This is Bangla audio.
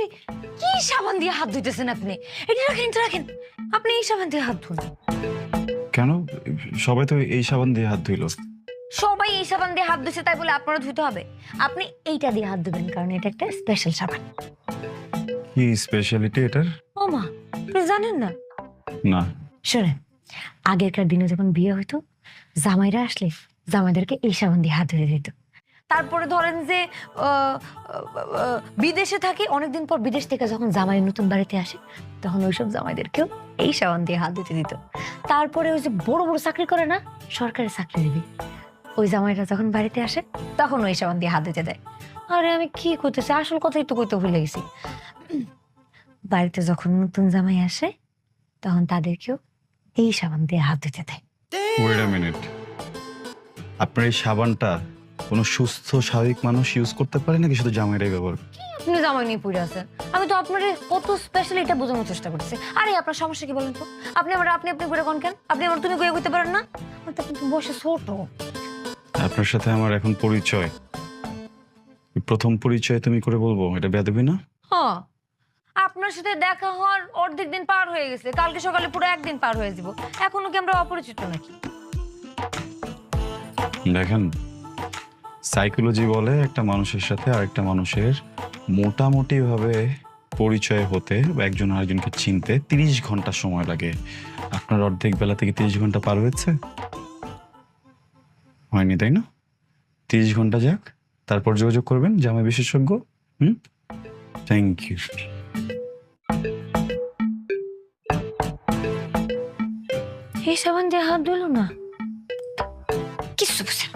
আরে কি সাবান দিয়ে হাত ধুইতেছেন আপনি? এটা রাখেন, এটা রাখেন। আপনি এই সাবান দিয়ে হাত ধুন। কেন? সবাই তো এই সাবান দিয়ে হাত ধুইল। সবাই এই সাবান দিয়ে হাত ধুইছে তাই বলে আপনারা ধুইতে হবে? আপনি এইটা দিয়ে হাত ধুবেন কারণ এটা একটা স্পেশাল সাবান। কি স্পেশালিটি এটার? ও মা, আপনি জানেন না? না। শোনেন, আগেরকার দিনে যখন বিয়ে হইতো, জামাইরা আসলে জামাইদেরকে এই সাবান দিয়ে হাত ধুয়ে দিত। তারপরে ধরেন যে বিদেশে থাকে, অনেকদিন পর বিদেশ থেকে যখন জামাই নতুন বাড়িতে আসে, তখন ওইসব জামাইদেরকেও এই সাবান দিয়ে হাত ধুতে দিত। তারপরে ওই যে বড় বড় চাকরি করে না, সরকারি চাকরি দিবি, ওই জামাইরা যখন বাড়িতে আসে তখন ওই সাবান দিয়ে হাত ধুতে দেয়। আরে আমি কি করতেছি, আসল কথাই তো কইতে ভুলে গেছি। বাড়িতে যখন নতুন জামাই আসে তখন তাদেরকেও এই সাবান দিয়ে হাত ধুতে দেয়। ওয়েট আ মিনিট, আপনার এই সাবানটা কোনো সুস্থ স্বাভাবিক মানুষ ইউজ করতে পারে নাকি শুধু জামাইরাই ব্যবহার? আপনি জামাই নিয়ে পড়ে আছেন, আমি তো আপনার কত স্পেশাল এটা বোঝানোর চেষ্টা করতেছি। আরে আপনার সমস্যা কি বলেন তো? আপনি আমার আপনি করে কোন কেন? আপনি আমার তুমি কইতে করতে পারেন না? আমার তো কিন্তু বয়সে ছোট। আপনার সাথে আমার এখন পরিচয়, প্রথম পরিচয় তুমি করে বলবো, এটা বেয়াদবি না? হ্যাঁ, আপনার সাথে দেখা হওয়ার অর্ধেক দিন পার হয়ে গেছে, কালকে সকালে পুরো একদিন পার হয়ে যাব। এখনো কি আমরা অপরিচিত নাকি? দেখেন, সাইকোলজি বলে একটা মানুষের সাথে আরেকটা মানুষের মোটামুটি ভাবে পরিচয় হতে বা একজন আরেকজনকে চিনতে 30 ঘন্টা সময় লাগে। আপনার অর্ধেক বেলা থেকে 30 ঘন্টা পার হয়েছে? হয়নি, তাই না? 30 ঘন্টা যাক, তারপর যোগাযোগ করবেন জামাই বিশেষজ্ঞ। Thank you. এই সাবান দিয়ে হাত ধুলো না, কিছু বুঝে